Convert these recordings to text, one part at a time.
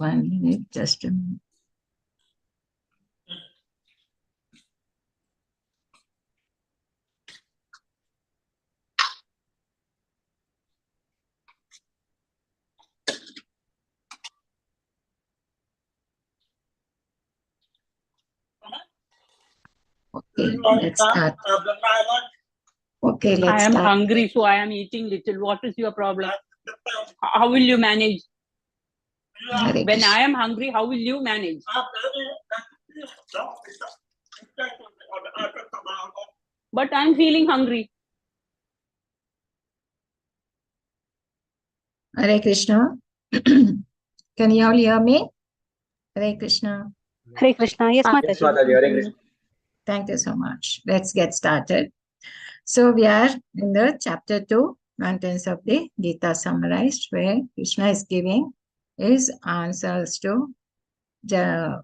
1 minute, just a minute. Okay, let's start. Okay, let's start. I am hungry, so I am eating little. What is your problem? How will you manage? When I am hungry, how will you manage? But I am feeling hungry. Hare Krishna. Can you all hear me? Hare Krishna. Hare Krishna. Yes, Mataji. Thank you so much. Let's get started. So we are in the chapter 2, contents of the Gita summarized, where Krishna is giving his answers to the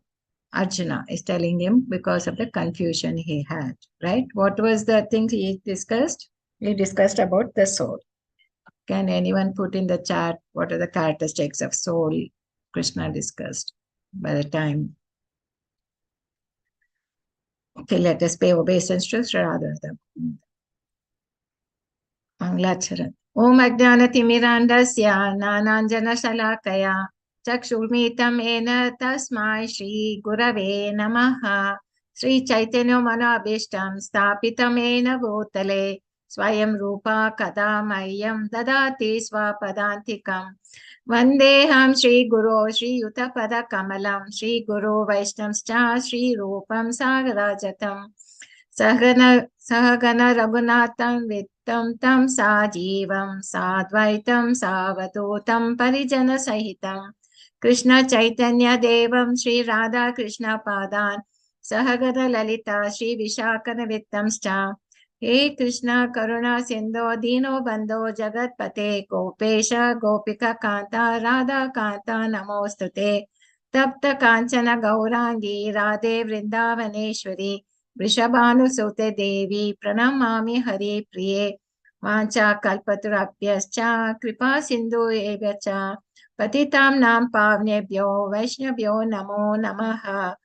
Arjuna, is telling him because of the confusion he had, right? What was the thing he discussed? He discussed about the soul. Can anyone put in the chat what are the characteristics of soul Krishna discussed by the time? Okay, let us pay obeisance to Radha. Manglacharan. Om Ajnana Timirandasya Nananjana Shalakaya Chakshurmitam Ena Tasmai Shri Gurave Namaha Sri Chaitanya Manabhishtam Stapitam Ena Bhutale Swayam Rupa Kadamayam Dadati Swapadantikam Vandeham Shri Guru Shri Yutapada Kamalam Shri Guru Vaishnamscha Shri Rupam Sagarajatam Sahagana Raghunatham Vittam Tam Sajivam Sadvaitam Savadutam Parijana Sahitam Krishna Chaitanya Devam Shri Radha Krishna Padan Sahagana Lalita Shri Vishakana Vittamscha He Krishna Karuna Sindho Dino Bandho Jagat Pate Gopesha Gopika Kanta Radha Kanta Namostute Tapta Kanchana Gaurangi Radhe Vrindavaneshwari Vrishabhanusute Devi Pranamami Hari Priye Vancha Kalpaturabhyascha Kripa Sindhu Evacha Patitam Nam Pavnebhyo Vaishnavyo Namo Namaha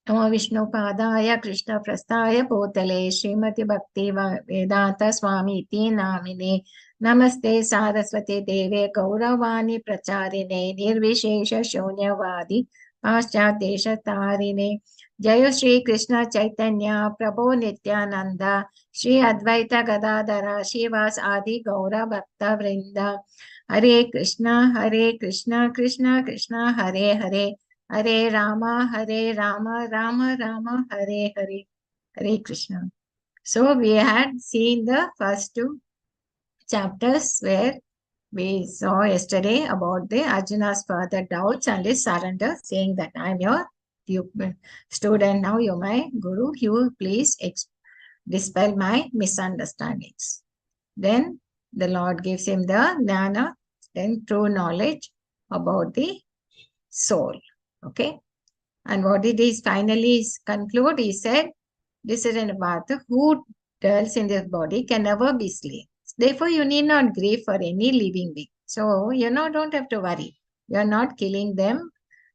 Namo Vishnu Padaya Krishna Prastaya Potale Srimati Bhakti Vedanta Swami Iti Namine Namaste Saraswati Deve Gauravani Pracharine Nirvishesha Shunyavadi Paschatesha Tarine Jaya Shri Krishna Chaitanya Prabhu Nityananda Shri Advaita Gadadhara Shivas Adi Gaura Bhakta Vrinda Hare Krishna Krishna Krishna Hare Hare Hare Rama Rama Rama Hare Hare Hare Krishna. So we had seen the first 2 chapters where we saw yesterday about the Arjuna's further doubts and his surrender, saying that I'm your student now, you're my guru, you please dispel my misunderstandings. Then the Lord gives him the jnana, then true knowledge about the soul. Okay. And what did he finally conclude? He said, this is an Bharata, who dwells in this body can never be slain. Therefore, you need not grieve for any living being. So, don't have to worry. You are not killing them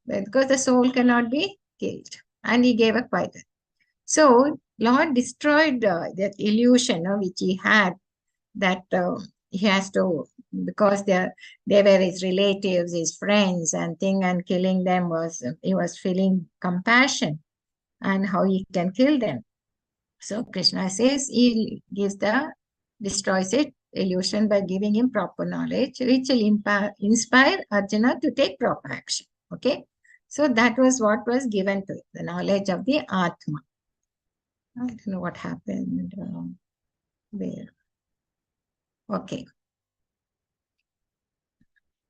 because the soul cannot be killed. And he gave a quiet. So, Lord destroyed that illusion which he had, that he has to, because they were his relatives, his friends and killing them he was feeling compassion and how he can kill them. So Krishna says he destroys it illusion by giving him proper knowledge, which will inspire Arjuna to take proper action. Okay. So that was what was given to him, the knowledge of the Atma. I don't know what happened there. Okay.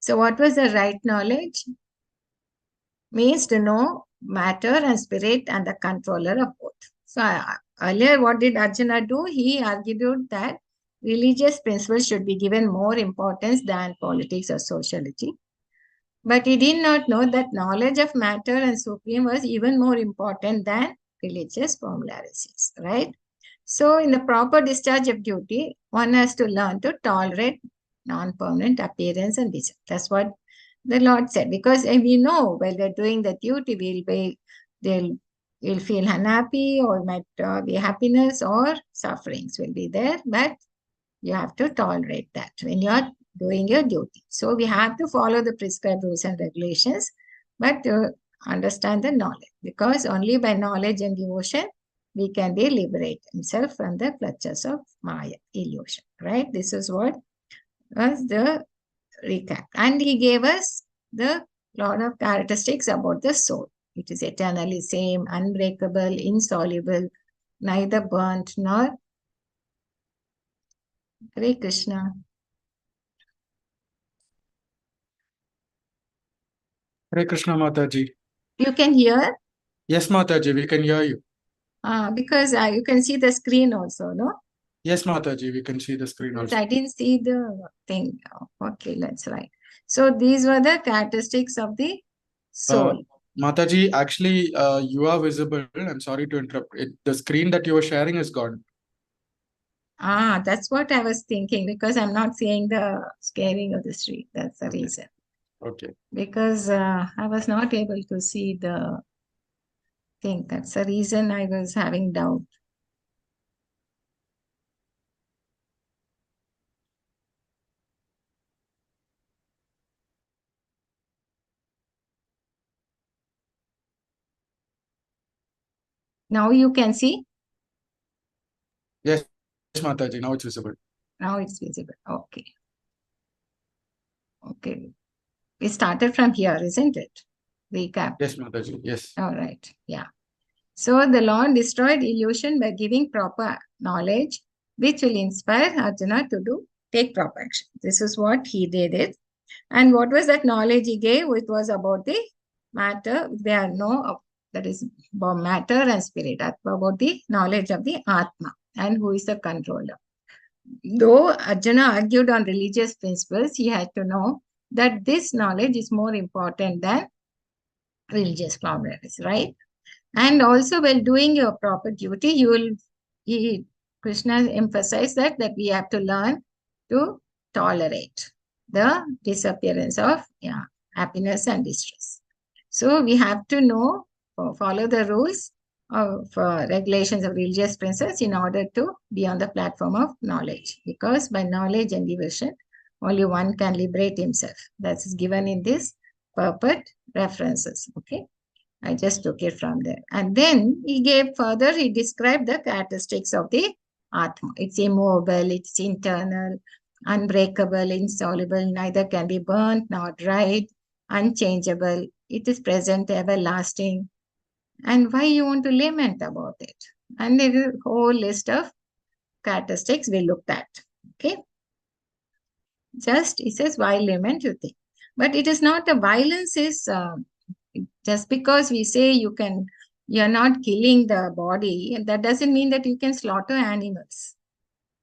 So what was the right knowledge? Means to know matter and spirit and the controller of both. So earlier, what did Arjuna do? He argued that religious principles should be given more importance than politics or sociology. But he did not know that knowledge of matter and supreme was even more important than religious formularies, right? So in the proper discharge of duty, one has to learn to tolerate non-permanent appearance and vision. That's what The Lord said, because we know while they're doing the duty, we'll feel unhappy, or might be happiness, or sufferings will be there, but you have to tolerate that when you're doing your duty. So we have to follow the prescribed rules and regulations, but to understand the knowledge, because only by knowledge and devotion we can be liberate himself from the clutches of Maya, illusion, right? This is what was the recap. And he gave us the lot of characteristics about the soul. It is eternally same, unbreakable, insoluble, neither burnt nor. Hare Krishna. Hare Krishna, Mataji. You can hear? Yes, Mataji, we can hear you. Because you can see the screen also, no? Yes, Mataji, we can see the screen But also. I didn't see the thing. Okay, let's write. So these were the characteristics of the soul. Mataji, actually, you are visible. I'm sorry to interrupt. The screen that you were sharing is gone. That's what I was thinking, because I'm not seeing the scaling of the street. That's the reason. Okay. Because I was not able to see the thing. That's the reason I was having doubt. Now you can see? Yes, Mataji, now it's visible. Now it's visible. Okay. Okay. We started from here, isn't it? Recap. Yes, Mataji, yes. All right. Yeah. So the Lord destroyed illusion by giving proper knowledge, which will inspire Arjuna to take proper action. This is what he did it. And what was that knowledge he gave? It was about the matter. There are no, that is about matter and spirit, about the knowledge of the Atma and who is the controller. Though Arjuna argued on religious principles, he had to know that this knowledge is more important than religious boundaries, right? And also, while doing your proper duty, Krishna emphasized that we have to learn to tolerate the disappearance of happiness and distress. So we have to know, follow the rules of regulations of religious principles in order to be on the platform of knowledge. Because by knowledge and devotion, only one can liberate himself. That's given in this purport references. Okay. I just took it from there. And then he described the characteristics of the Atma. It's immobile, it's internal, unbreakable, insoluble, neither can be burnt nor dried, unchangeable. It is present, everlasting. And why you want to lament about it? And there is a whole list of characteristics we looked at. Okay. Just, it says, why lament, you think. But it is not a violence is... just because we say you're not killing the body, and that doesn't mean that you can slaughter animals,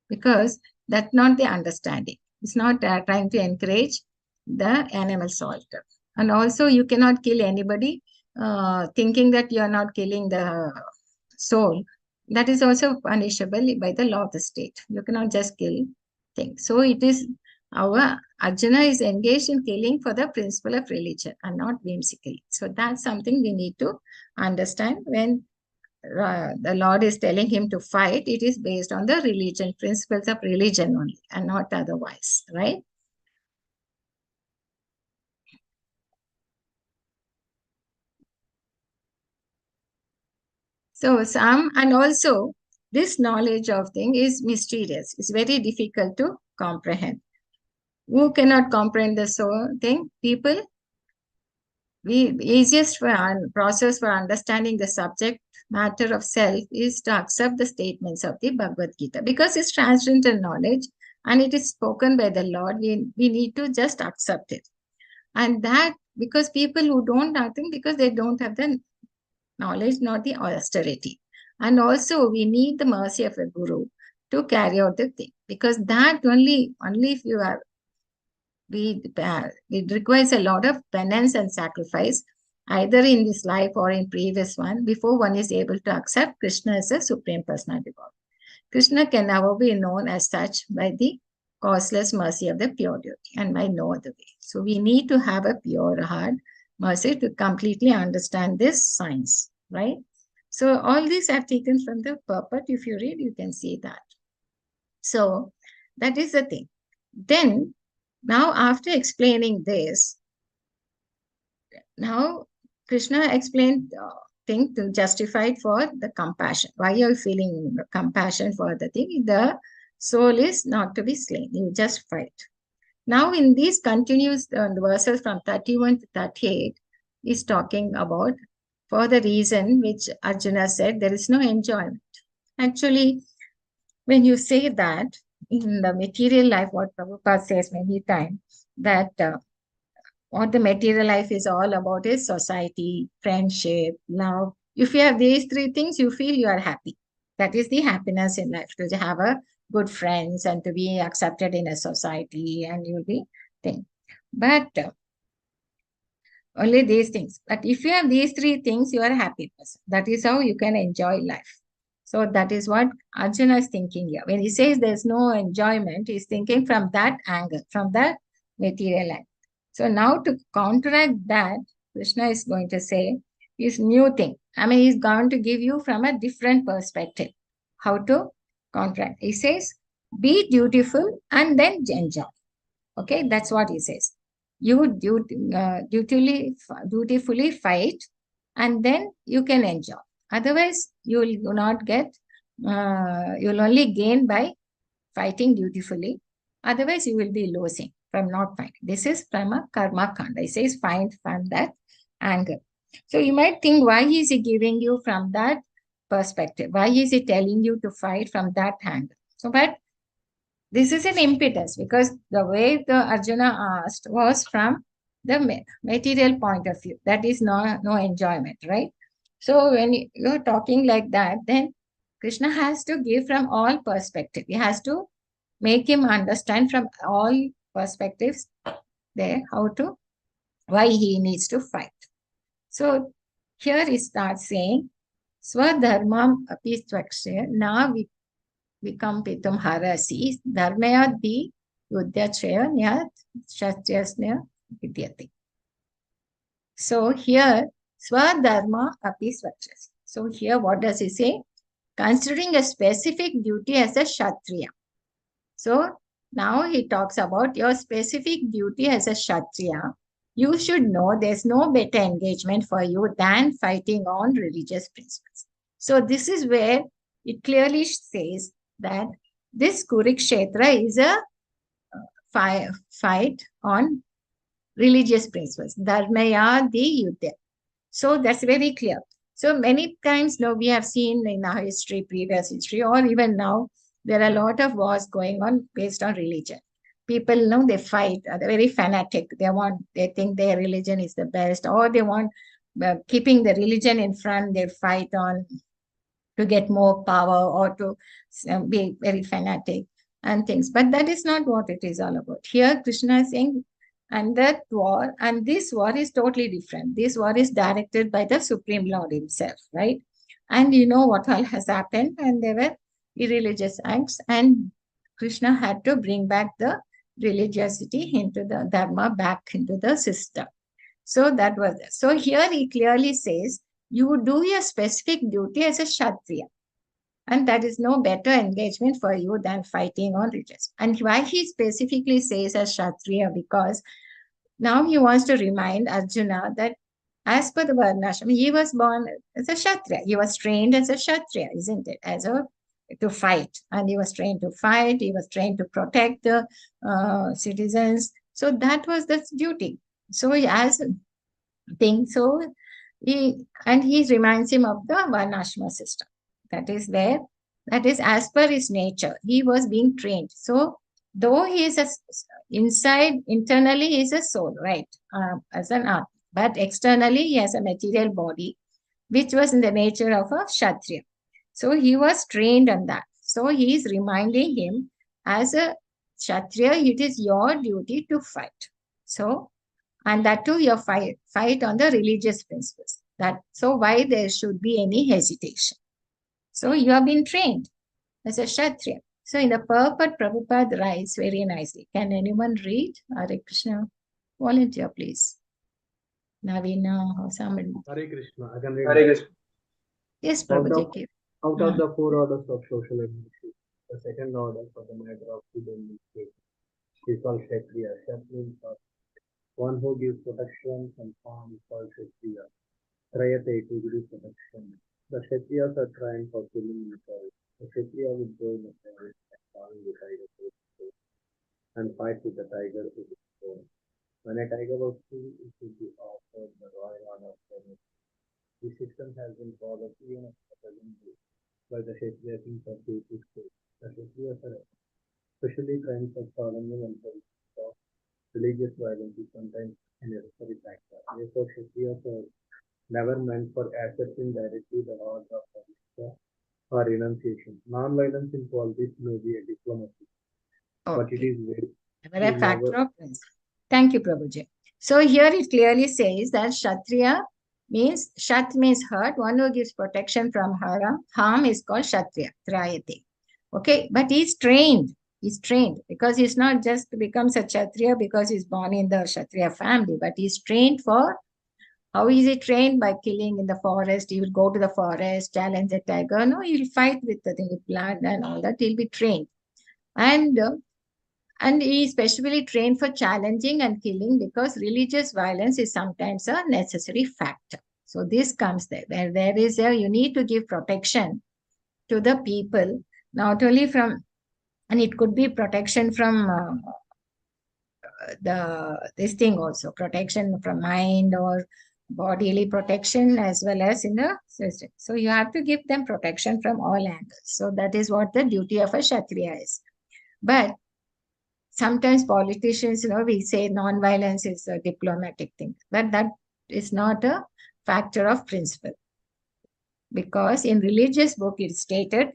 because that's not the understanding. It's not trying to encourage the animal slaughter. And also you cannot kill anybody thinking that you're not killing the soul. That is also punishable by the law of the state. You cannot just kill things. So it is our Arjuna is engaged in killing for the principle of religion and not whimsically. So that's something we need to understand. When the Lord is telling him to fight, it is based on the religion, principles of religion only, and not otherwise, right? So and also this knowledge of thing is mysterious. It's very difficult to comprehend. Who cannot comprehend the soul thing? People. The easiest process for understanding the subject matter of self is to accept the statements of the Bhagavad Gita, because it's transcendental knowledge and it is spoken by the Lord. We need to just accept it. And that, because people who don't nothing, because they don't have the knowledge, not the austerity. And also we need the mercy of a guru to carry out the thing, because that only if you are, it requires a lot of penance and sacrifice, either in this life or in previous one, before one is able to accept Krishna as a Supreme Personality of God. Krishna can never be known as such by the causeless mercy of the pure duty, and by no other way. So we need to have a pure heart mercy to completely understand this science, right? So all these are taken from the purport. If you read, you can see that. So that is the thing. Then, now after explaining this, now Krishna explained thing to justify for the compassion. Why are you feeling compassion for the thing? The soul is not to be slain. You just fight. Now in these continuous verses from 31 to 38 is talking about for the reason which Arjuna said, there is no enjoyment. Actually, when you say that in the material life, what Prabhupada says many times, that what the material life is all about is society, friendship, love. If you have these three things, you feel you are happy. That is the happiness in life, to have a good friends and to be accepted in a society, and you'll be thing. But only these things. But if you have these three things, you are a happy person. That is how you can enjoy life. So that is what Arjuna is thinking here. When he says there's no enjoyment, he's thinking from that angle, from that material life. So now to counteract that, Krishna is going to say his new thing. I mean, he's going to give you from a different perspective how to counteract. He says, be dutiful and then enjoy. Okay, that's what he says. You dutifully fight and then you can enjoy. Otherwise, you will not get, you'll only gain by fighting dutifully. Otherwise, you will be losing from not fighting. This is from a karma kanda. He says, find from that angle. So you might think, why is he giving you from that perspective? Why is he telling you to fight from that angle? So, but this is an impetus, because the way the Arjuna asked was from the material point of view. That is no enjoyment, right? So when you're talking like that, then Krishna has to give from all perspectives. He has to make him understand from all perspectives there why he needs to fight. So here he starts saying, Swadharmam api svaksya na vikampitum harasi dharmayat di yudyachaya nyat shatyasnya vidyati. So here, Swadharma api svaksya. So here what does he say? Considering a specific duty as a Kshatriya. So now he talks about your specific duty as a Kshatriya. You should know there's no better engagement for you than fighting on religious principles. So this is where it clearly says that this Kurukshetra is a fight on religious principles. Dharmaya di yuddha. So that's very clear. So many times now we have seen in our history, previous history, or even now, there are a lot of wars going on based on religion. People know they fight, they're very fanatic. They think their religion is the best, or they want keeping the religion in front, they fight on to get more power or to be very fanatic and things. But that is not what it is all about. Here Krishna is saying, and that war, and this war is totally different. This war is directed by the Supreme Lord himself, right? And you know what all has happened, and there were irreligious acts, and Krishna had to bring back the religiosity into the dharma, back into the system. So that was it. So here he clearly says, you do your specific duty as a Kshatriya, and that is no better engagement for you than fighting on religious. And why he specifically says as Kshatriya, because now he wants to remind Arjuna that as per the Varnashram, he was born as a Kshatriya. He was trained as a Kshatriya, isn't it? To fight. And he was trained to fight. He was trained to protect the citizens. So that was the duty. So he has a thing. So he reminds him of the Varnashram system. That is there. That is as per his nature. He was being trained. So though he is internally he is a soul, right? As an art. But externally he has a material body, which was in the nature of a Kshatriya. So he was trained on that. So he is reminding him, as a Kshatriya, it is your duty to fight. So, and that too, you fight on the religious principles. So why there should be any hesitation? So you have been trained as a Kshatriya. So in the purport, Prabhupada writes very nicely. Can anyone read? Hare Krishna. Volunteer, please. Navina or somebody. Hare Krishna. I can read. Hare Krishna. Yes, Out Prabhuji. of the 4 orders of social administration, the second order for the matter of food administration is called Kshatriya. Kshatriya means one who gives protection and farm is called Kshatriya. Trayate, to give protection. The Kshatriyas are trained for killing the forest. The Kshatriya would go in the forest and farm the tiger and fight with the tiger with its sword. When a tiger was killed, it would be offered the royal honor of service. This system has been followed even at the present day by the Kshatriya kings of the state. The Kshatriyas are specially trained for challenging and of religious violence is sometimes a necessary factor. Therefore, Kshatriyas are never meant for accepting directly the laws of Pavitra or renunciation. Non-violence in politics may be a diplomacy, but it is very A factor of principle. Thank you, Prabhuji. So here it clearly says that Kshatriya means, Shat means hurt, one who gives protection from harm is called Kshatriya, Trayate. Okay, but he's trained because he's not just becomes a Kshatriya because he's born in the Kshatriya family, but he's trained for, how is he trained? By killing in the forest. He will go to the forest, challenge a tiger. No, he'll fight with the thing, with blood and all that. He'll be trained. And he is specially trained for challenging and killing because religious violence is sometimes a necessary factor. So this comes there. Where there is you need to give protection to the people, not only from, and it could be protection from this thing also, protection from mind or bodily protection as well as in the system. So you have to give them protection from all angles. So that is what the duty of a Kshatriya is. But sometimes politicians, we say non-violence is a diplomatic thing, but that is not a factor of principle. Because in religious book, it stated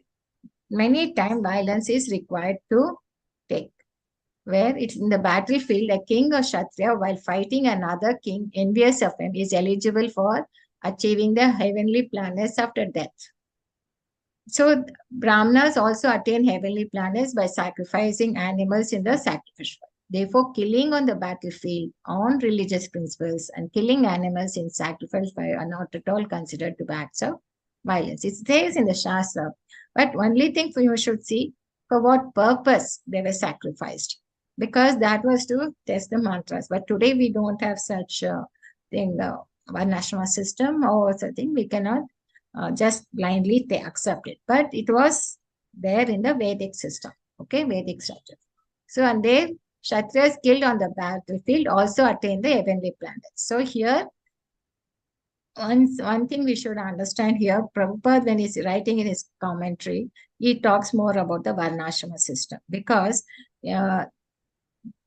many times violence is required to take. Where it's in the battlefield, a king or Kshatriya, while fighting another king envious of him, is eligible for achieving the heavenly planets after death. So Brahmanas also attain heavenly planets by sacrificing animals in the sacrificial. Therefore, killing on the battlefield on religious principles and killing animals in sacrifice are not at all considered to be acts of violence. It says in the Shastra, but only thing you should see for what purpose they were sacrificed, because that was to test the mantras. But today we don't have such a thing, Varnashrama system or something. We cannot just blindly accept it. But it was there in the Vedic system, okay, Vedic structure. So, and they, Kshatriyas killed on the battlefield also attain the heavenly planets. So here, one thing we should understand here, Prabhupada, when he's writing in his commentary, he talks more about the Varnashrama system, because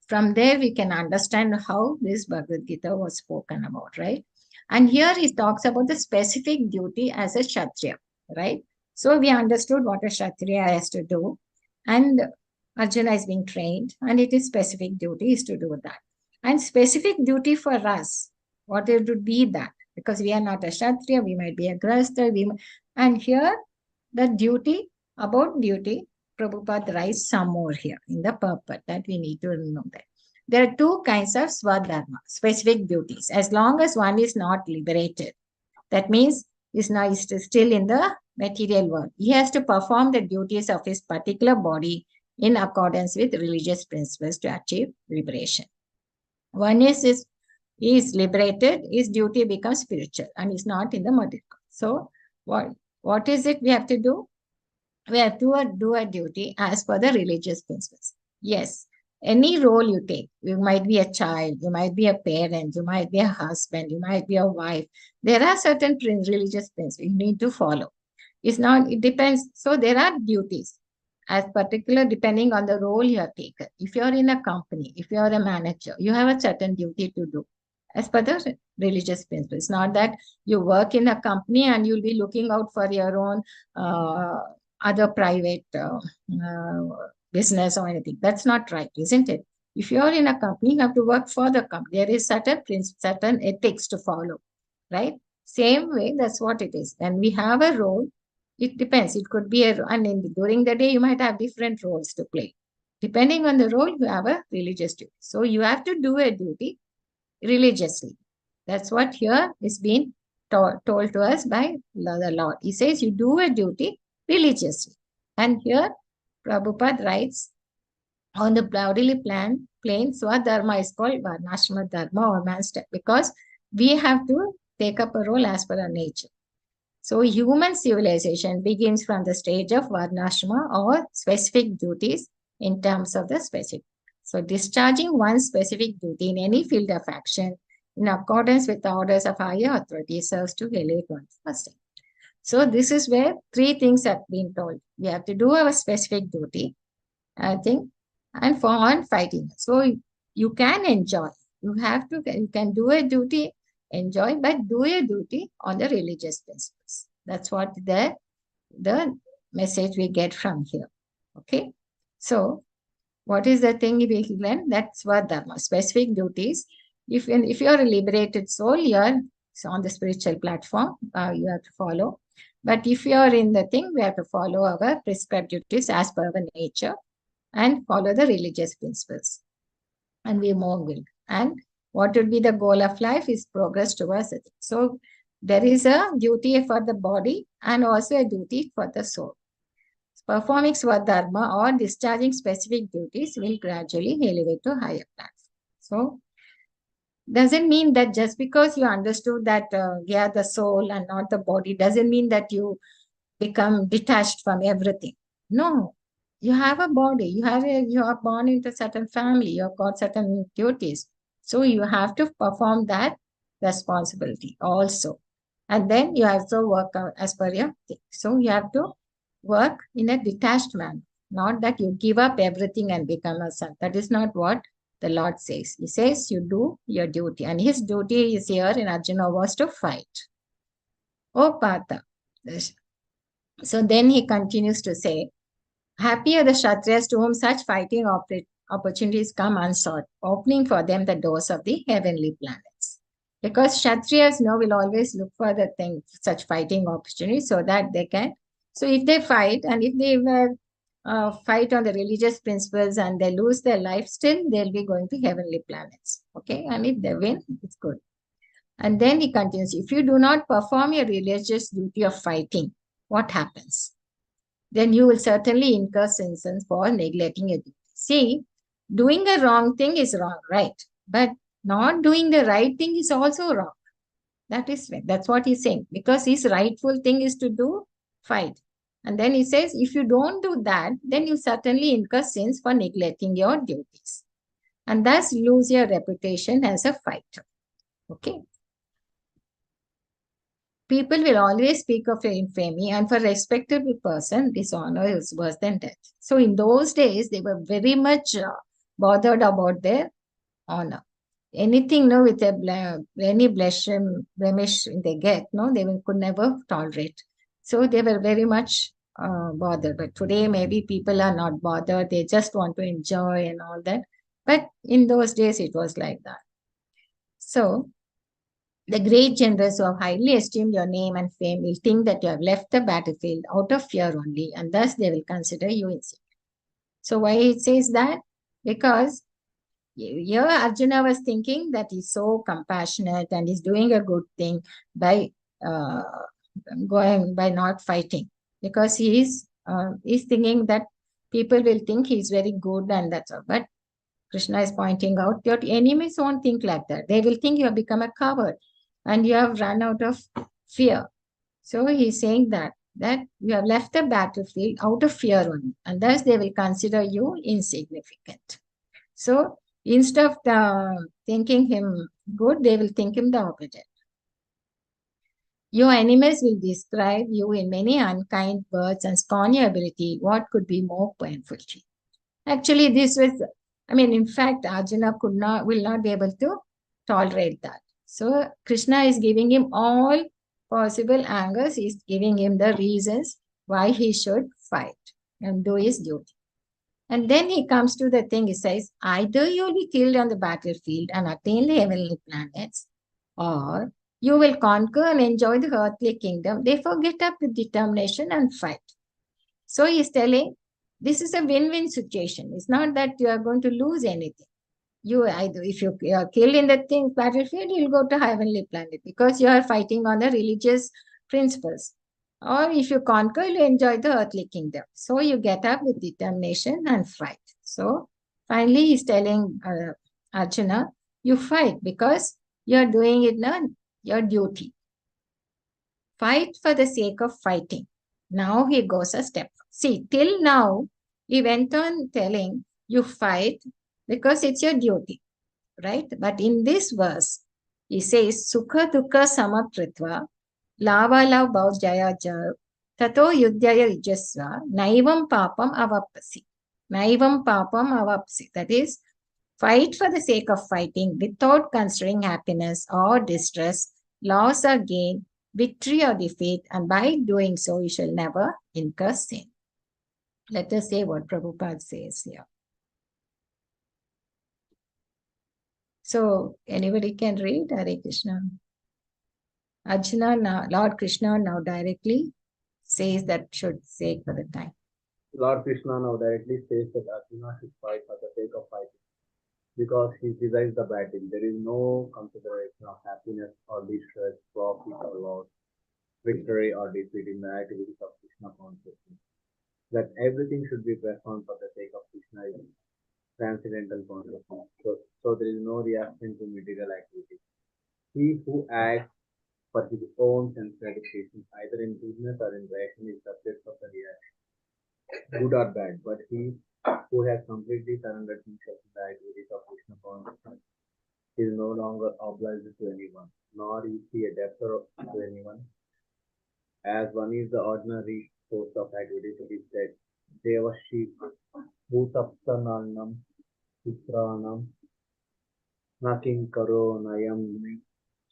from there we can understand how this Bhagavad Gita was spoken about, right? And here he talks about the specific duty as a Kshatriya, right? So we understood what a Kshatriya has to do, and Arjuna is being trained, and it is specific duty is to do that. And specific duty for us, what it would be that, because we are not a Kshatriya, we might be a Grahastha, and here the duty, about duty, Prabhupada writes some more here in the purport that we need to know that. There are two kinds of swadharma, specific duties. As long as one is not liberated, that means is still in the material world. He has to perform the duties of his particular body in accordance with religious principles to achieve liberation. One is liberated, his duty becomes spiritual and is not in the material. So what is it we have to do? We have to do a duty as per the religious principles. Yes. Any role you take, you might be a child, you might be a parent, you might be a husband, you might be a wife. There are certain religious principles you need to follow. It depends. So there are duties as particular depending on the role you have taken. If you're in a company, if you're a manager, you have a certain duty to do as per the religious principles. It's not that you work in a company and you'll be looking out for your own other private business or anything. That's not right, isn't it? If you're in a company, you have to work for the company. There is certain ethics to follow, right? Same way, that's what it is. When we have a role, It depends. It could be during the day, you might have different roles to play. Depending on the role, you have a religious duty. So you have to do a duty religiously. That's what here is being told to us by the Lord. He says you do a duty religiously. And here Prabhupada writes, on the bodily plane, Swadharma is called Varnashrama Dharma or man's step, because we have to take up a role as per our nature. So human civilization begins from the stage of Varnashrama or specific duties in terms of the specific. So discharging one specific duty in any field of action in accordance with the orders of higher authority serves to elevate one's person. So this is where three things have been told. We have to do our specific duty, I think, and for on fighting. So you can enjoy. You can do a duty, enjoy, but do a duty on the religious principles. That's what the message we get from here. Okay. So what is the thing we learn? That's what Dharma, specific duties. If you're a liberated soul, you're on the spiritual platform, you have to follow. But if you're in the thing, we have to follow our prescribed duties as per our nature and follow the religious principles. And we move on. And what would be the goal of life is progress towards it. So there is a duty for the body and also a duty for the soul. Performing Swadharma or discharging specific duties will gradually elevate to higher plans. So doesn't mean that just because you understood that the soul and not the body doesn't mean that you become detached from everything. No, you have a body, you are born into a certain family, you've got certain duties. So you have to perform that responsibility also. And then you have to work out as per your thing. So you have to work in a detached manner, not that you give up everything and become a son. That is not what the Lord says. He says you do your duty. And his duty is here in Arjuna was to fight. Oh, Partha. So then he continues to say, happy are the Kshatriyas to whom such fighting opportunities come unsought, opening for them the doors of the heavenly planets. Because Kshatriyas will always look for the thing, such fighting opportunities so that they can. So if they fight and if they fight on the religious principles and they lose their life, still they'll be going to heavenly planets. Okay, and if they win, it's good. And then he continues, if you do not perform your religious duty of fighting, what happens? Then you will certainly incur sins for neglecting your duty. See, doing a wrong thing is wrong, right? But not doing the right thing is also wrong. That's what he's saying. Because his rightful thing is to fight. And then he says, if you don't do that, then you certainly incur sins for neglecting your duties. And thus lose your reputation as a fighter. Okay. People will always speak of your infamy, and for a respectable person, dishonor is worse than death. So in those days, they were very much bothered about their honor. Anything with any blemish they get, they could never tolerate. So they were very much bothered. But today, maybe people are not bothered. They just want to enjoy and all that. But in those days, it was like that. So the great generals who have highly esteemed your name and fame will think that you have left the battlefield out of fear only, and thus they will consider you insignificant. So why it says that? Because here Arjuna was thinking that he's so compassionate and he's doing a good thing by not fighting, because he's thinking that people will think he's very good and that's all. But Krishna is pointing out your enemies won't think like that. They will think you have become a coward and you have run out of fear. So he's saying that you have left the battlefield out of fear only, and thus they will consider you insignificant. So instead of thinking him good, they will think him the opposite. Your enemies will describe you in many unkind words and scorn your ability. What could be more painful to you? Actually, this was, in fact, Arjuna will not be able to tolerate that. So Krishna is giving him all possible angers. He's giving him the reasons why he should fight and do his duty. And then he comes to the thing, he says, either you'll be killed on the battlefield and attain the heavenly planets, or you will conquer and enjoy the earthly kingdom. Therefore, get up with determination and fight. So he's telling, this is a win-win situation. It's not that you are going to lose anything. If you are killed in the battlefield, you'll go to heavenly planet because you are fighting on the religious principles. Or if you conquer, you enjoy the earthly kingdom. So you get up with determination and fight. So finally, he's telling Arjuna, you fight because you are doing it now, your duty. Fight for the sake of fighting. Now he goes a step. See, till now, he went on telling you fight because it's your duty, right? But in this verse, he says, Sukha Dukha Samapritva, Lava Lav Bhav Jaya Jav, Tato Yudhyaya Yujasva, Naivam Papam Avapasi. Naivam Papam Avapasi. That is, fight for the sake of fighting without considering happiness or distress, loss or gain, victory or defeat, and by doing so, you shall never incur sin. Let us say what Prabhupada says here. So, anybody can read Hare Krishna. Arjuna now, Lord Krishna now directly says that should say for the time. Lord Krishna now directly says that Arjuna should fight for the sake of fighting because he desires the battle. There is no consideration of happiness or distress, profit or loss, victory or defeat in the activities of Krishna consciousness. That everything should be performed for the sake of Krishna is transcendental consciousness. So there is no reaction to material activity. He who acts for his own sense gratification, either in goodness or in reaction, is subject of the reaction, good or bad. But he who has completely surrendered himself to the activities of Krishna consciousness is no longer obliged to anyone, nor is he a debtor to anyone. As one is the ordinary source of activities, it is said, Devashi Bhutapsananam Putranam Naking Karo Nayam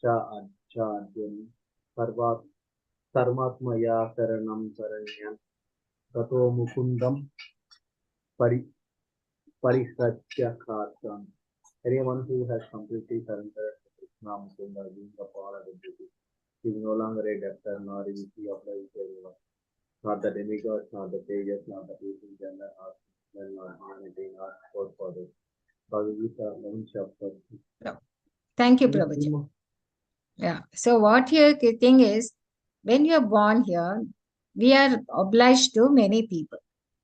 Cha Adjadyan Sarmatmaya Saranam Saranyan Gato Mukundam Parisatya Khartan. Anyone who has completely surrendered to Krishna Mukunda, being the power of the duty, is no longer a debtor, nor is he obliged to anyone. Not the demigods, not the sages, not the people, gender, not humanity, not sport for this. Bhagavad-gita 11 chapter. Thank you, Prabhuji. Yeah. So what here the thing is, when you are born here, we are obliged to many people.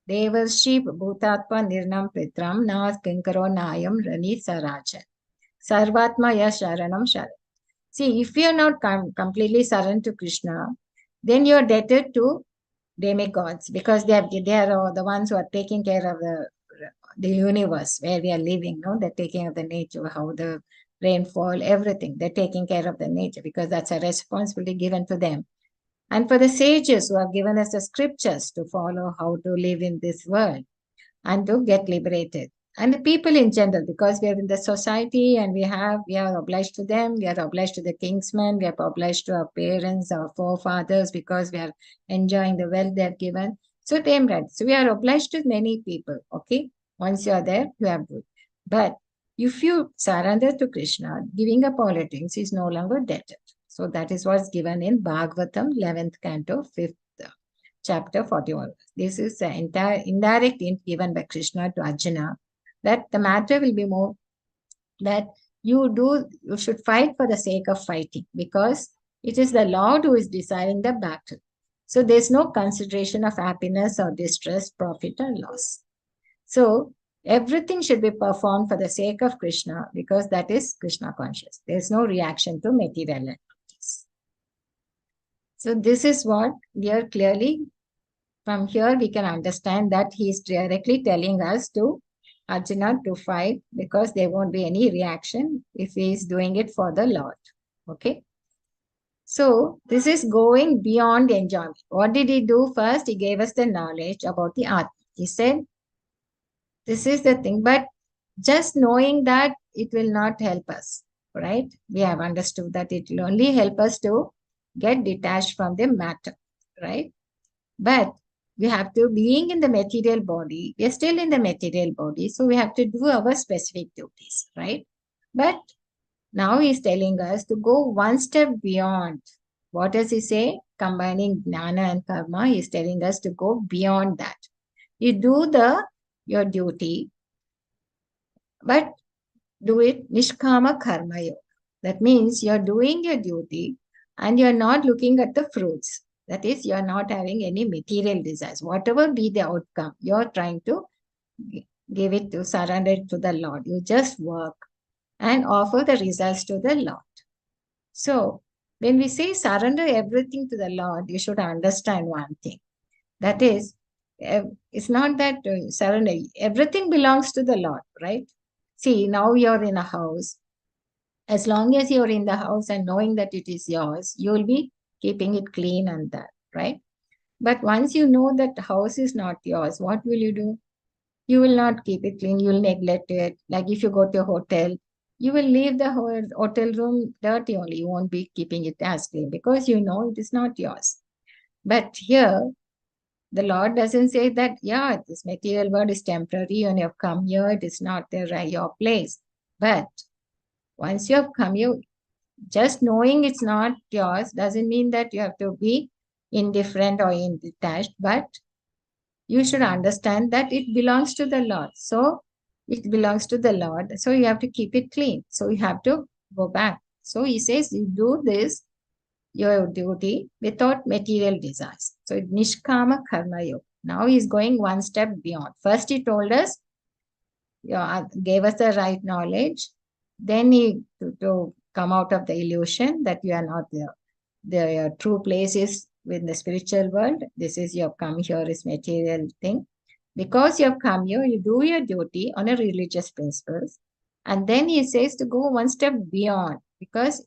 Devarshi Bhutatma Nirnam Pitram Na Kinkaro Nayam Rani Sarajan. Sarvatma Yasharanam Sharan. See, if you are not completely surrendered to Krishna, then you are debted to demigods because they are the ones who are taking care of the universe where we are living. No, they're taking care of the nature, how the rainfall, everything. They're taking care of the nature because that's a responsibility given to them. And for the sages who have given us the scriptures to follow how to live in this world and to get liberated. And the people in general, because we are in the society and we are obliged to them, we are obliged to the kingsmen, we are obliged to our parents, our forefathers, because we are enjoying the wealth they have given. So so we are obliged to many people, okay? Once you are there, you are good. But if you surrender to Krishna, giving up politics is no longer debted. So that is what's given in Bhagavatam, 11th canto, 5th chapter 41. This is the entire indirect hint given by Krishna to Arjuna, that the matter will be more that you should fight for the sake of fighting because it is the Lord who is deciding the battle. So there's no consideration of happiness or distress, profit or loss. So everything should be performed for the sake of Krishna because that is Krishna conscious. There's no reaction to material activities. So this is what we are clearly, from here we can understand that he is directly telling us to Arjuna to fight because there won't be any reaction if he is doing it for the Lord. Okay. So this is going beyond enjoyment. What did he do first? He gave us the knowledge about the Atma. He said, this is the thing, but just knowing that it will not help us, right? We have understood that it will only help us to get detached from the matter, right? But we have to, being in the material body, we are still in the material body, so we have to do our specific duties, right? But Now he's telling us to go one step beyond. What does he say? Combining jnana and karma, he's telling us to go beyond that. You do your duty, but do it nishkama karma yoga. That means you're doing your duty and you're not looking at the fruits. That is, you're not having any material desires. Whatever be the outcome, you're trying to give it to, surrender it to the Lord. You just work and offer the results to the Lord. So, when we say surrender everything to the Lord, you should understand one thing. That is, it's not that surrender, everything belongs to the Lord, right? See, now you're in a house. As long as you're in the house and knowing that it is yours, you'll be keeping it clean and that, right? But once you know that the house is not yours, what will you do? You will not keep it clean. You will neglect it. Like if you go to a hotel, you will leave the whole hotel room dirty only. You won't be keeping it as clean because you know it is not yours. But here, the Lord doesn't say that, yeah, this material world is temporary and you have come here, it is not your place. But once you have come here, just knowing it's not yours doesn't mean that you have to be indifferent or detached, but you should understand that it belongs to the Lord. So it belongs to the Lord. So you have to keep it clean. So you have to go back. So he says, you do this, your duty, without material desires. So nishkama karma yoga. Now he's going one step beyond. First he told us, gave us the right knowledge. Then he to come out of the illusion that you are not there. The true place is in the spiritual world. This is you have come here is material thing. Because you have come here, you do your duty on a religious principles. And then he says to go one step beyond. Because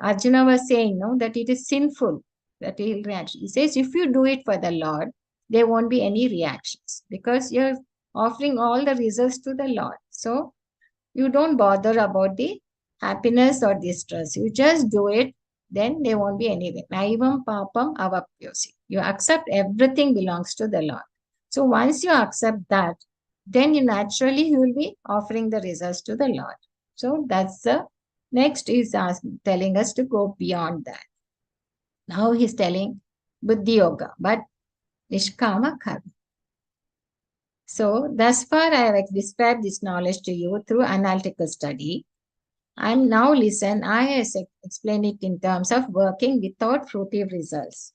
Arjuna was saying, no, that it is sinful, that he will react. He says, if you do it for the Lord, there won't be any reactions. Because you're offering all the results to the Lord. So you don't bother about the happiness or distress. You just do it, then there won't be anything. Naivam papam avapyosi. You accept everything belongs to the Lord. So once you accept that, then you naturally will be offering the results to the Lord. So that's the next is telling us to go beyond that. Now he's telling Buddhi Yoga, but Nishkama Karma. So thus far I have described this knowledge to you through analytical study. And now listen, I explain it in terms of working without fruitive results.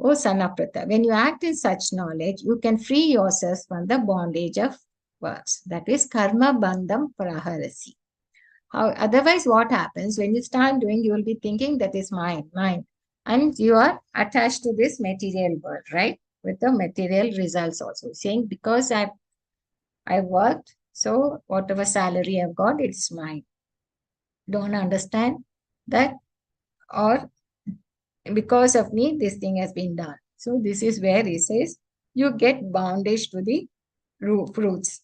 O son of Pritha, when you act in such knowledge, you can free yourself from the bondage of works. That is karma bandham praharasi. Otherwise, what happens when you start doing, you will be thinking that is mine. And you are attached to this material world, right? With the material results also. Saying because I worked, so whatever salary I've got, it's mine. Don't understand that, or because of me, this thing has been done. So this is where he says, you get bondage to the fruits.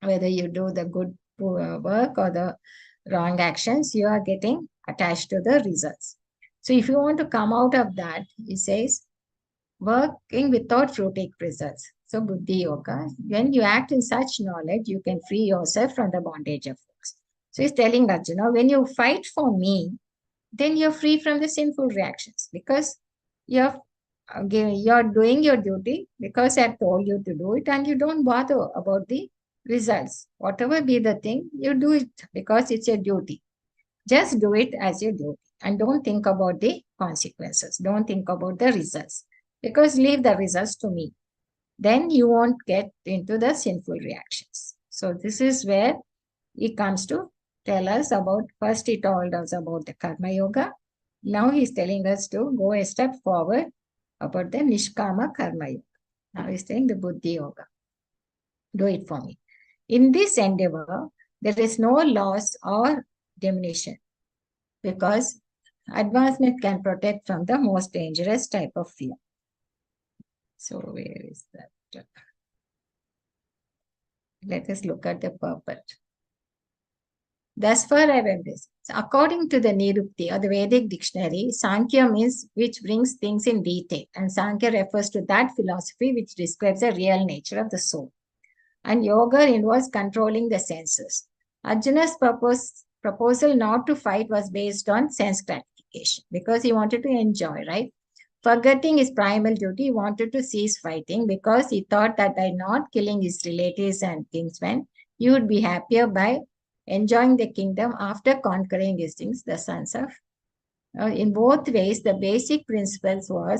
Whether you do the good work or the wrong actions, you are getting attached to the results. So if you want to come out of that, he says, working without fruitive results. So Buddhi Yoga, when you act in such knowledge, you can free yourself from the bondage of works. So he's telling Arjuna, when you fight for me, then you're free from the sinful reactions because you're doing your duty because I've told you to do it and you don't bother about the results. Whatever be the thing, you do it because it's your duty. Just do it as your duty and don't think about the consequences. Don't think about the results because leave the results to me. Then you won't get into the sinful reactions. So this is where he comes to tell us about, first he told us about the Karma Yoga. Now he's telling us to go a step forward about the Nishkama Karma Yoga. Now he's saying the Buddhi Yoga. Do it for me. In this endeavor, there is no loss or diminution because advancement can protect from the most dangerous type of fear. So where is that? Let us look at the purport. Thus far I have this. So according to the Nirukti or the Vedic dictionary, Sankhya means which brings things in detail, and Sankhya refers to that philosophy which describes the real nature of the soul. And yoga involves controlling the senses. Arjuna's purpose proposal not to fight was based on sense gratification because he wanted to enjoy, right? Forgetting his primal duty, he wanted to cease fighting because he thought that by not killing his relatives and kinsmen, he would be happier by enjoying the kingdom after conquering his things, the sons of. In both ways, the basic principles were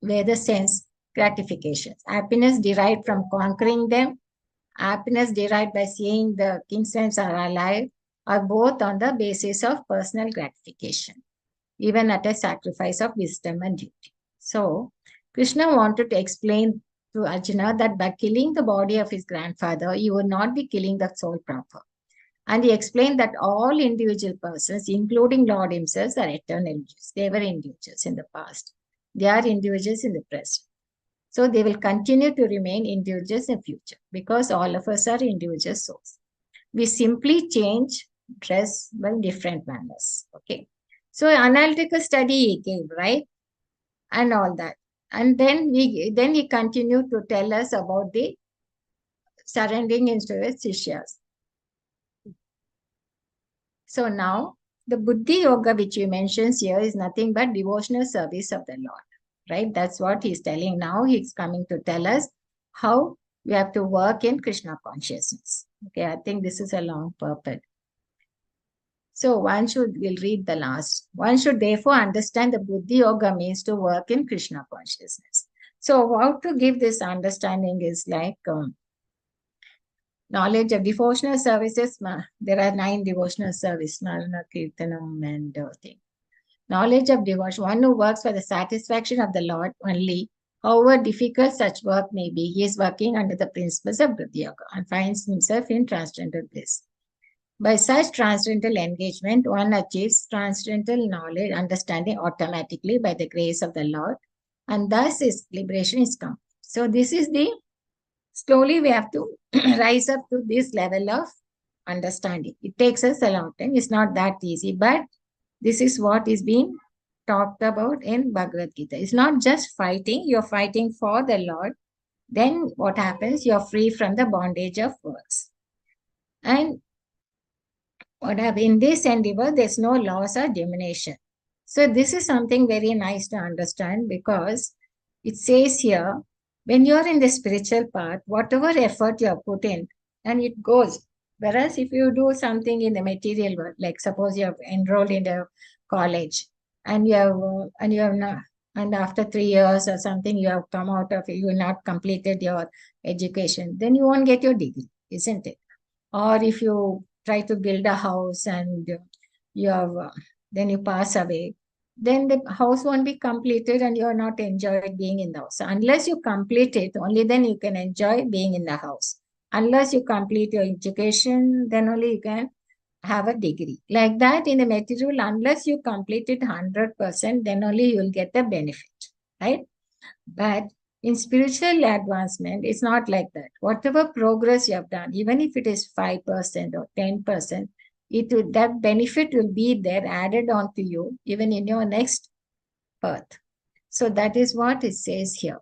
the sense gratifications. Happiness derived from conquering them, happiness derived by seeing the kinsmen are alive, are both on the basis of personal gratification, even at a sacrifice of wisdom and duty. So, Krishna wanted to explain to Arjuna that by killing the body of his grandfather, he would not be killing the soul proper. And he explained that all individual persons, including Lord himself, are eternal Jews. They were individuals in the past. They are individuals in the present. So they will continue to remain individuals in the future because all of us are individual souls. We simply change dress in different manners. Okay. So analytical study he gave, right? And all that. And then he continued to tell us about the surrendering into his Sishyas. So now the Buddhi Yoga which he mentions here is nothing but devotional service of the Lord, right? That's what he's telling now. He's coming to tell us how we have to work in Krishna consciousness. Okay, I think this is a long purport. So we'll read the last. One should therefore understand the Buddhi Yoga means to work in Krishna consciousness. So how to give this understanding is like knowledge of devotional services. There are 9 devotional services, Narana, Kirtanam and thing. Knowledge of devotion. One who works for the satisfaction of the Lord only, however difficult such work may be, he is working under the principles of Buddhi Yoga and finds himself in transcendental bliss. By such transcendental engagement, one achieves transcendental knowledge, understanding automatically by the grace of the Lord, and thus his liberation is complete. So this is slowly we have to rise up to this level of understanding. It takes us a long time. It's not that easy, but this is what is being talked about in Bhagavad Gita. It's not just fighting. You're fighting for the Lord. Then what happens? You're free from the bondage of works. And in this endeavor, there's no loss or diminution. So this is something very nice to understand because it says here, when you're in the spiritual path, whatever effort you have put in, and it goes. Whereas if you do something in the material world, like suppose you have enrolled in a college and you have not, and after 3 years or something, you have come out of it, you have not completed your education, then you won't get your degree, isn't it? Or if you try to build a house and then you pass away, then the house won't be completed and you're not enjoying being in the house. So unless you complete it, only then you can enjoy being in the house. Unless you complete your education, then only you can have a degree. Like that in the material, unless you complete it 100%, then only you'll get the benefit, right? But in spiritual advancement, it's not like that. Whatever progress you have done, even if it is 5% or 10%, that benefit will be there added on to you even in your next birth. So that is what it says here.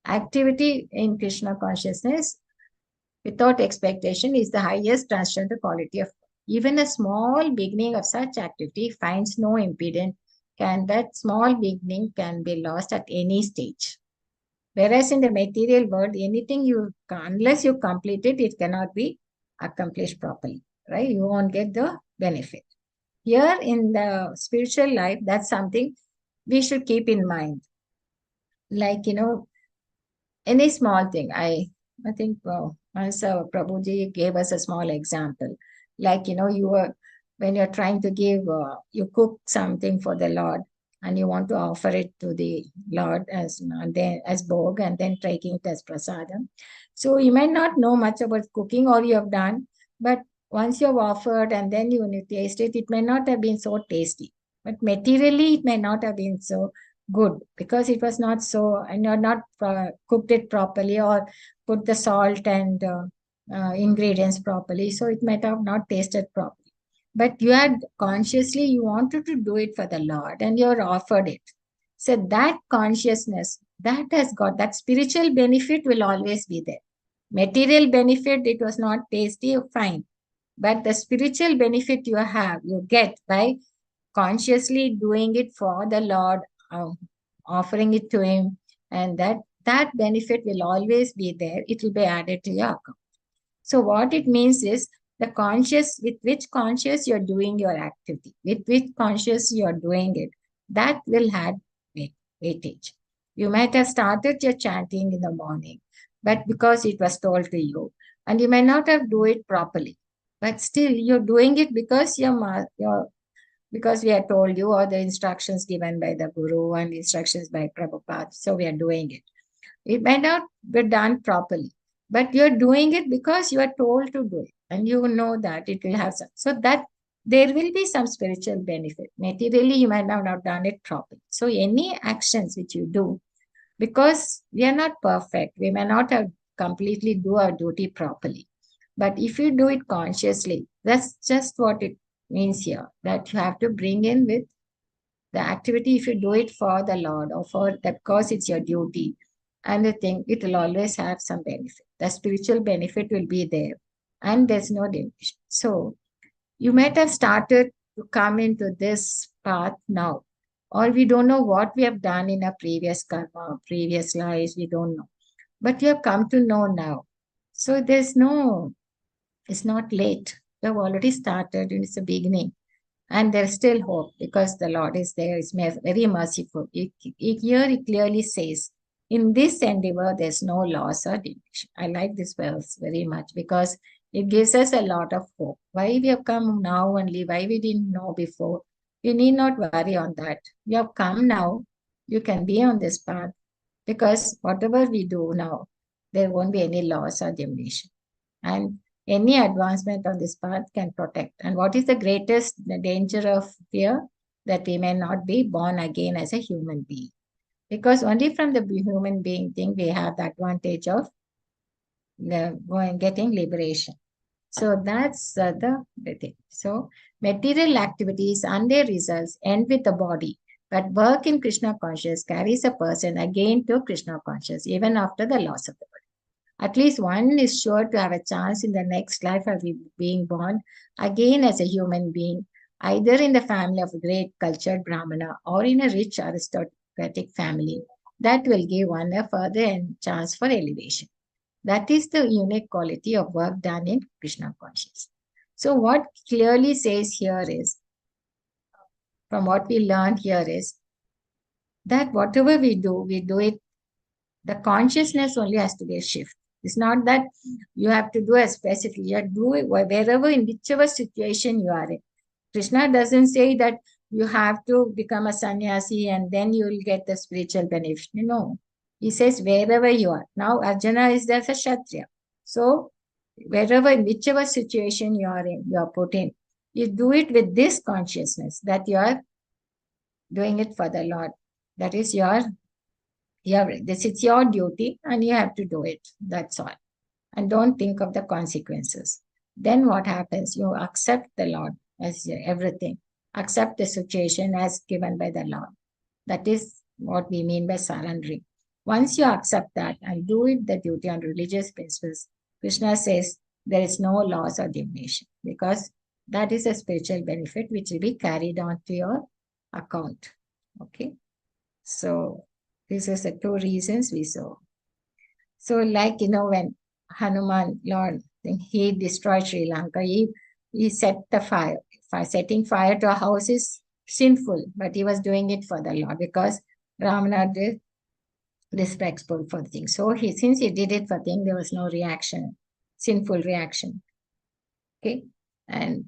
Activity in Krishna consciousness without expectation is the highest transcendental quality of God. Even a small beginning of such activity finds no impediment. That small beginning can be lost at any stage. Whereas in the material world, anything unless you complete it, it cannot be accomplished properly, right? You won't get the benefit. Here in the spiritual life, that's something we should keep in mind. Like, any small thing. I think once Prabhuji gave us a small example. Like, when you're trying to give, you cook something for the Lord and you want to offer it to the Lord as bhog and then taking it as prasadam. So you might not know much about cooking or you have done, but once you have offered and then you taste it, it may not have been so tasty. But materially, it may not have been so good because it was not so, and you're not cooked it properly or put the salt and ingredients properly. So it might have not tasted properly. But you had consciously, you wanted to do it for the Lord and you're offered it. So that consciousness, that has got, that spiritual benefit will always be there. Material benefit, it was not tasty, fine. But the spiritual benefit you get by consciously doing it for the Lord, offering it to Him, and that benefit will always be there. It will be added to your account. So what it means is the conscious, with which conscious you're doing your activity, with which conscious you're doing it, that will have weightage. You might have started your chanting in the morning, but because it was told to you, and you may not have do it properly, but still you're doing it because because we are told you, or the instructions given by the Guru and instructions by Prabhupada. So we are doing it. It may not be done properly, but you're doing it because you are told to do it, and you know that it will have some. So that there will be some spiritual benefit. Materially, you might have not done it properly. So any actions which you do, because we are not perfect, we may not have completely do our duty properly. But if you do it consciously, that's just what it means here, that you have to bring in with the activity. If you do it for the Lord or for that cause, it's your duty. And I think it will always have some benefit. The spiritual benefit will be there, and there's no diminution. So you might have started to come into this path now, or we don't know what we have done in our previous karma, previous lives, we don't know. But you have come to know now. So it's not late. You have already started, and it's a beginning. And there's still hope because the Lord is there, is very merciful. Here it clearly says, in this endeavor, there's no loss or diminution. I like this verse very much because it gives us a lot of hope. Why we have come now only, why we didn't know before, you need not worry on that. You have come now, you can be on this path, because whatever we do now, there won't be any loss or diminution. And any advancement on this path can protect. And what is the greatest danger of fear? That we may not be born again as a human being. Because only from the human being thing we have the advantage of getting liberation. So that's the thing. So material activities and their results end with the body, but work in Krishna consciousness carries a person again to Krishna consciousness even after the loss of the body. At least one is sure to have a chance in the next life of being born again as a human being, either in the family of a great cultured Brahmana or in a rich aristocratic family. That will give one a further chance for elevation. That is the unique quality of work done in Krishna consciousness. So what clearly says here is, from what we learned here is, that whatever we do it, the consciousness only has to be a shift. It's not that you have to do a specific, you have to do it wherever, in whichever situation you are in. Krishna doesn't say that you have to become a sannyasi and then you will get the spiritual benefit. No. He says wherever you are. Now Arjuna is there as a Kshatriya. So wherever, in whichever situation you are in, you are put in, you do it with this consciousness that you are doing it for the Lord. That is this is your duty and you have to do it. That's all. And don't think of the consequences. Then what happens? You accept the Lord as everything. Accept the situation as given by the Lord. That is what we mean by surrendering. Once you accept that and do it the duty on religious principles, Krishna says there is no loss or diminution, because that is a spiritual benefit which will be carried on to your account. Okay. So these are the two reasons we saw. So like, when Hanuman, Lord, he destroyed Sri Lanka, he set the fire. Setting fire to a house is sinful, but he was doing it for the Lord because Ravana did disrespectful for the thing. So since he did it for the thing, there was no reaction, sinful reaction. Okay. And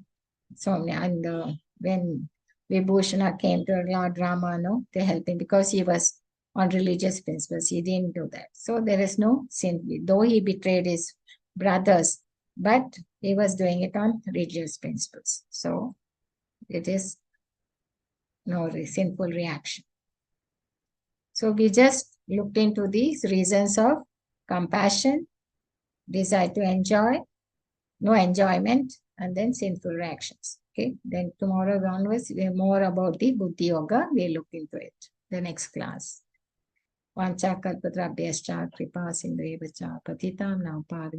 so, when Vibhushana came to Lord Rama, to help him, because he was on religious principles, he didn't do that. So there is no sin, though he betrayed his brothers, but he was doing it on religious principles. So it is no sinful reaction. So we just looked into these reasons of compassion, desire to enjoy, no enjoyment, and then sinful reactions. Okay. Then tomorrow onwards, we more about the Buddhi Yoga. We'll look into it. The next class. Vancha kalpatrabhyascha kripa sindheva cha patitam nam